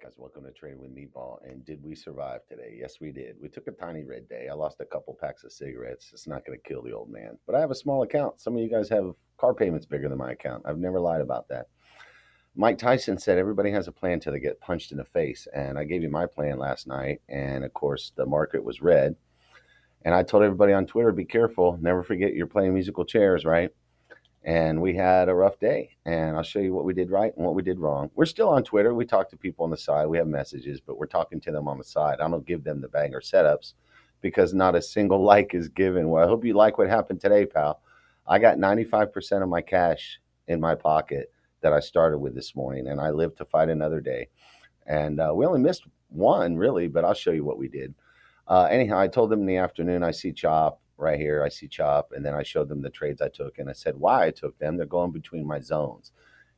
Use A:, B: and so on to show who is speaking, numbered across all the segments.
A: Guys, welcome to Trading with Meatball. And did we survive today? Yes, we did. We took a tiny red day. I lost a couple packs of cigarettes. It's not going to kill the old man. But I have a small account. Some of you guys have car payments bigger than my account. I've never lied about that. Mike Tyson said everybody has a plan till they get punched in the face. And I gave you my plan last night. And of course, the market was red. And I told everybody on Twitter, be careful. Never forget you're playing musical chairs, right? And we had a rough day. And I'll show you what we did right and what we did wrong. We're still on Twitter. We talk to people on the side. We have messages, but we're talking to them on the side. I don't give them the banger setups because not a single like is given. Well, I hope you like what happened today, pal. I got 95% of my cash in my pocket that I started with this morning, and I live to fight another day. And we only missed one, really, but I'll show you what we did. Anyhow, I told them in the afternoon, I see Chop right here. I see Chop. And then I showed them the trades I took. And I said why I took them. They're going between my zones.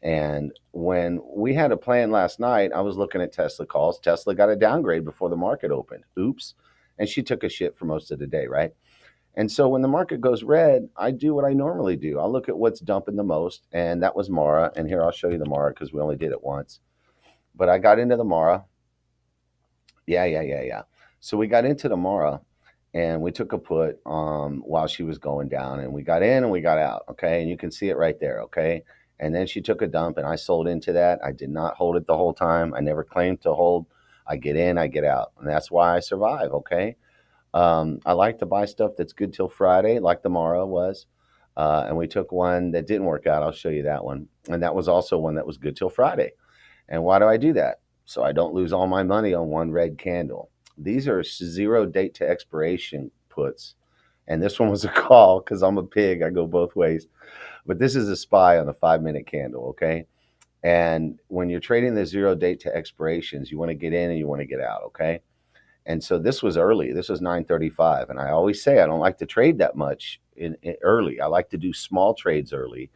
A: And when we had a plan last night, I was looking at Tesla calls. Tesla got a downgrade before the market opened. Oops. And she took a shit for most of the day, right? And so when the market goes red, I do what I normally do. I'll look at what's dumping the most. And that was Mara. And here, I'll show you the Mara because we only did it once. But I got into the Mara. Yeah. So we got into the Mara and we took a put while she was going down, and we got in and we got out. Okay. And you can see it right there. Okay. And then she took a dump and I sold into that. I did not hold it the whole time. I never claimed to hold. I get in, I get out. And that's why I survive. Okay. I like to buy stuff that's good till Friday, like the Mara was. And we took one that didn't work out. I'll show you that one. And that was also one that was good till Friday. And why do I do that? So I don't lose all my money on one red candle. These are zero date to expiration puts. And this one was a call because I'm a pig. I go both ways. But this is a SPY on a 5 minute candle, okay? And when you're trading the zero date to expirations, you want to get in and you want to get out, okay? And so this was early. This was 9:35, and I always say I don't like to trade that much in early. I like to do small trades early,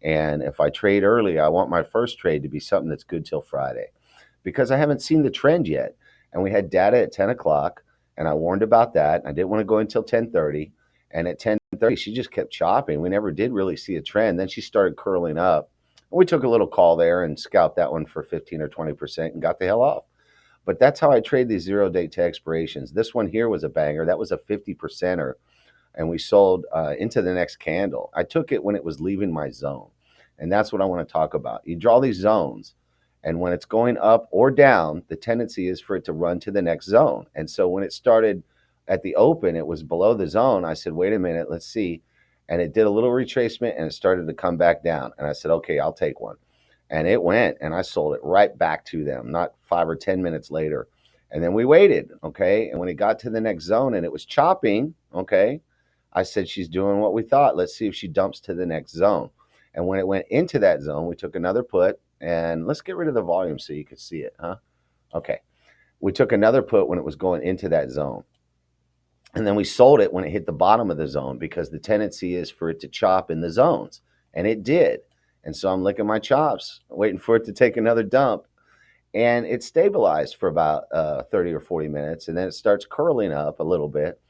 A: and if I trade early, I want my first trade to be something that's good till Friday, because I haven't seen the trend yet. And we had data at 10 o'clock, and I warned about that. I didn't want to go until 10:30, and at 10:30 she just kept chopping. We never did really see a trend. Then she started curling up. We took a little call there and scalped that one for 15 or 20% and got the hell off. But that's how I trade these zero date to expirations. This one here was a banger. That was a 50%er. And we sold into the next candle. I took it when it was leaving my zone. And that's what I want to talk about. You draw these zones. And when it's going up or down, the tendency is for it to run to the next zone. And so when it started at the open, it was below the zone. I said, wait a minute, let's see. And it did a little retracement and it started to come back down. And I said, okay, I'll take one. And it went, and I sold it right back to them, not 5 or 10 minutes later. And then we waited, okay? And when it got to the next zone and it was chopping, okay, I said, she's doing what we thought. Let's see if she dumps to the next zone. And when it went into that zone, we took another put, and let's get rid of the volume so you can see it, huh? Okay. We took another put when it was going into that zone. And then we sold it when it hit the bottom of the zone because the tendency is for it to chop in the zones. And it did. And so I'm licking my chops, waiting for it to take another dump. And it stabilized for about 30 or 40 minutes. And then it starts curling up a little bit.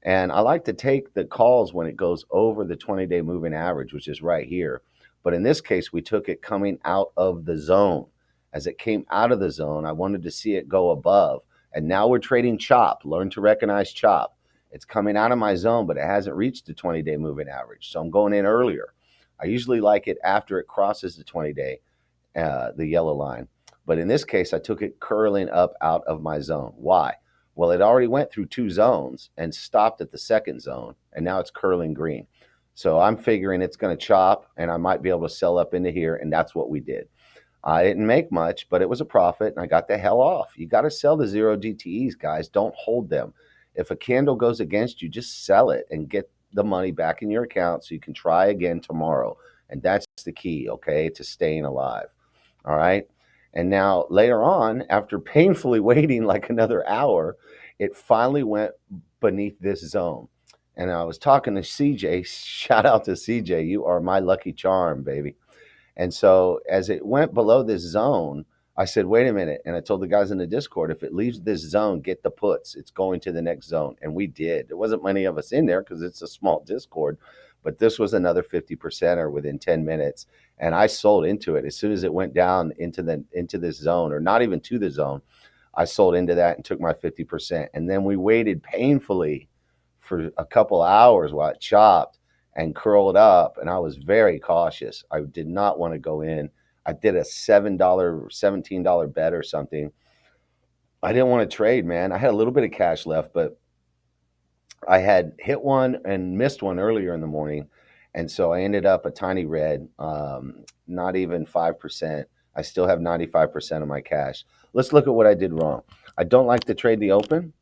A: And I like to take the calls when it goes over the 20-day moving average, which is right here. But in this case, we took it coming out of the zone. As it came out of the zone, I wanted to see it go above. And now we're trading chop. Learn to recognize chop. It's coming out of my zone, but it hasn't reached the 20-day moving average. So I'm going in earlier. I usually like it after it crosses the 20-day, the yellow line. But in this case, I took it curling up out of my zone. Why? Well, it already went through two zones and stopped at the second zone, and now it's curling green. So I'm figuring it's going to chop, and I might be able to sell up into here, and that's what we did. I didn't make much, but it was a profit, and I got the hell off. You got to sell the zero DTEs, guys. Don't hold them. If a candle goes against you, just sell it and get the money back in your account so you can try again tomorrow. And that's the key, okay, to staying alive. All right. And now later on, after painfully waiting like another hour, it finally went beneath this zone. And I was talking to CJ. Shout out to CJ. You are my lucky charm, baby. And so as it went below this zone, I said, wait a minute. And I told the guys in the Discord, if it leaves this zone, get the puts. It's going to the next zone. And we did. There wasn't many of us in there because it's a small Discord. but this was another 50%er within 10 minutes. And I sold into it as soon as it went down into this zone, or not even to the zone. I sold into that and took my 50%. And then we waited painfully for a couple hours while it chopped and curled up. And I was very cautious. I did not want to go in. I did a $7, $17 bet or something. I didn't want to trade, man. I had a little bit of cash left, but I had hit one and missed one earlier in the morning. And so I ended up a tiny red, not even 5%. I still have 95% of my cash. Let's look at what I did wrong. I don't like to trade the open,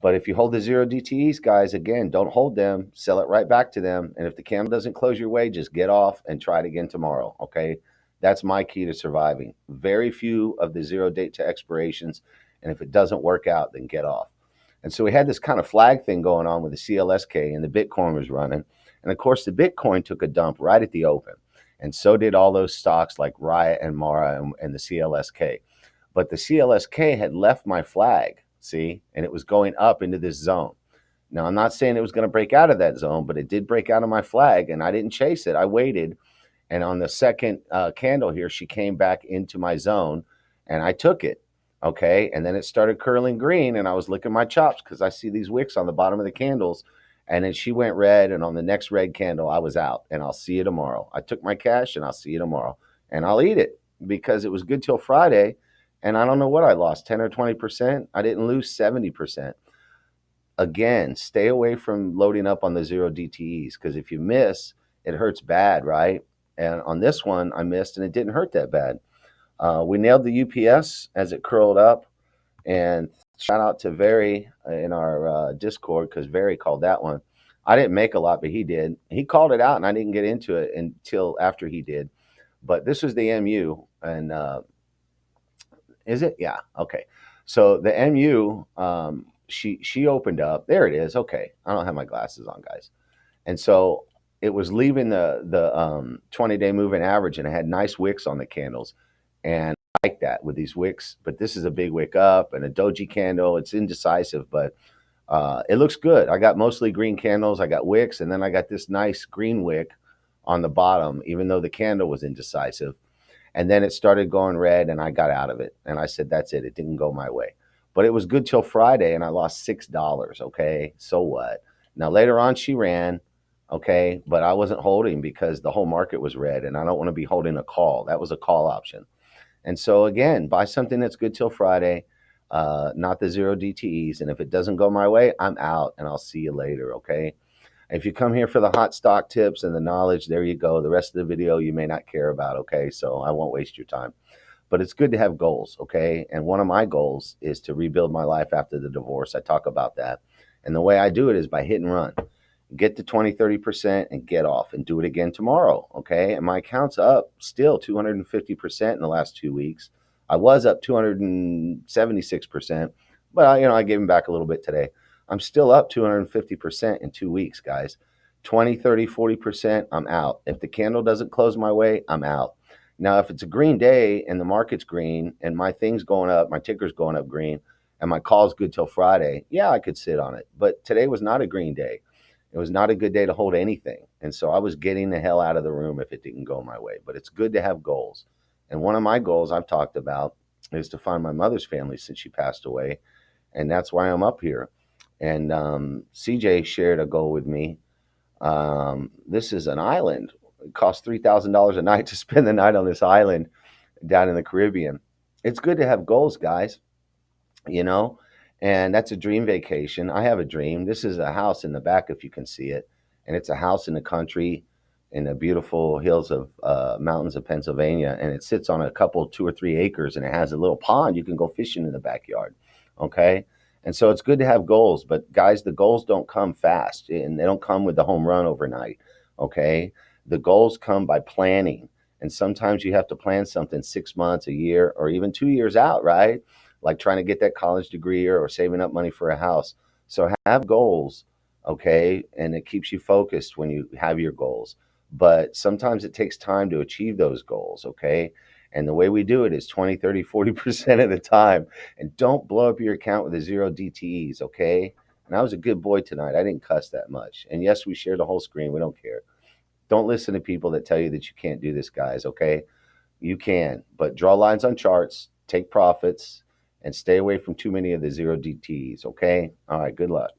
A: but if you hold the zero DTEs, guys, again, don't hold them. Sell it right back to them. And if the candle doesn't close your way, just get off and try it again tomorrow. Okay. That's my key to surviving. Very few of the zero date to expirations. And if it doesn't work out, then get off. And so we had this kind of flag thing going on with the CLSK, and the Bitcoin was running. And of course, the Bitcoin took a dump right at the open. And so did all those stocks like Riot and Mara and the CLSK. But the CLSK had left my flag, see, and it was going up into this zone. Now, I'm not saying it was going to break out of that zone, but it did break out of my flag, and I didn't chase it. I waited. And on the second candle here, she came back into my zone, and I took it. Okay. And then it started curling green, and I was licking my chops because I see these wicks on the bottom of the candles. And then she went red, and on the next red candle, I was out, and I'll see you tomorrow. I took my cash, and I'll see you tomorrow, and I'll eat it because it was good till Friday. And I don't know what I lost, 10 or 20%. I didn't lose 70%. Again, stay away from loading up on the zero DTEs, because if you miss, it hurts bad, right? And on this one, I missed, and it didn't hurt that bad. We nailed the UPS as it curled up, and shout out to Very in our Discord, because Very called that one. I didn't make a lot, but he did. He called it out, and I didn't get into it until after he did. But this was the MU, and is it? Yeah. Okay. So the MU, she opened up. There it is. Okay. I don't have my glasses on, guys. And so it was leaving the 20-day moving average, and it had nice wicks on the candles. And I like that with these wicks, but this is a big wick up and a doji candle. It's indecisive, but it looks good. I got mostly green candles. I got wicks, and then I got this nice green wick on the bottom, even though the candle was indecisive. And then it started going red, and I got out of it. And I said, that's it. It didn't go my way. But it was good till Friday, and I lost $6. Okay. So what? Now, later on, she ran. Okay. But I wasn't holding because the whole market was red, and I don't want to be holding a call. That was a call option. And so, again, buy something that's good till Friday, not the zero DTEs. And if it doesn't go my way, I'm out, and I'll see you later. Okay. If you come here for the hot stock tips and the knowledge, there you go. The rest of the video you may not care about, okay? So I won't waste your time. But it's good to have goals, okay? And one of my goals is to rebuild my life after the divorce. I talk about that. And the way I do it is by hit and run. Get to 20, 30% and get off, and do it again tomorrow, okay? And my account's up still 250% in the last 2 weeks. I was up 276%, but I gave him back a little bit today. I'm still up 250% in 2 weeks, guys. 20, 30, 40%, I'm out. If the candle doesn't close my way, I'm out. Now, if it's a green day and the market's green and my thing's going up, my ticker's going up green, and my call's good till Friday, yeah, I could sit on it. But today was not a green day. It was not a good day to hold anything. And so I was getting the hell out of the room if it didn't go my way. But it's good to have goals. And one of my goals I've talked about is to find my mother's family since she passed away. And that's why I'm up here. And CJ shared a goal with me. This is an island. It costs $3,000 a night to spend the night on this island down in the Caribbean. It's good to have goals, guys, and that's a dream vacation. I have a dream. This is a house in the back, if you can see it. And it's a house in the country in the beautiful hills of mountains of Pennsylvania. And it sits on a couple, 2 or 3 acres, and it has a little pond. You can go fishing in the backyard. Okay. And so it's good to have goals, but guys, the goals don't come fast, and they don't come with the home run overnight. Okay. The goals come by planning. And sometimes you have to plan something 6 months, a year, or even 2 years out, right? Like trying to get that college degree or saving up money for a house. So have goals, okay? And it keeps you focused when you have your goals. But sometimes it takes time to achieve those goals, okay? And the way we do it is 20, 30, 40% of the time. And don't blow up your account with the zero DTEs, okay? And I was a good boy tonight. I didn't cuss that much. And yes, we shared the whole screen. We don't care. Don't listen to people that tell you that you can't do this, guys, okay? You can, but draw lines on charts, take profits, and stay away from too many of the zero DTs, okay? All right, good luck.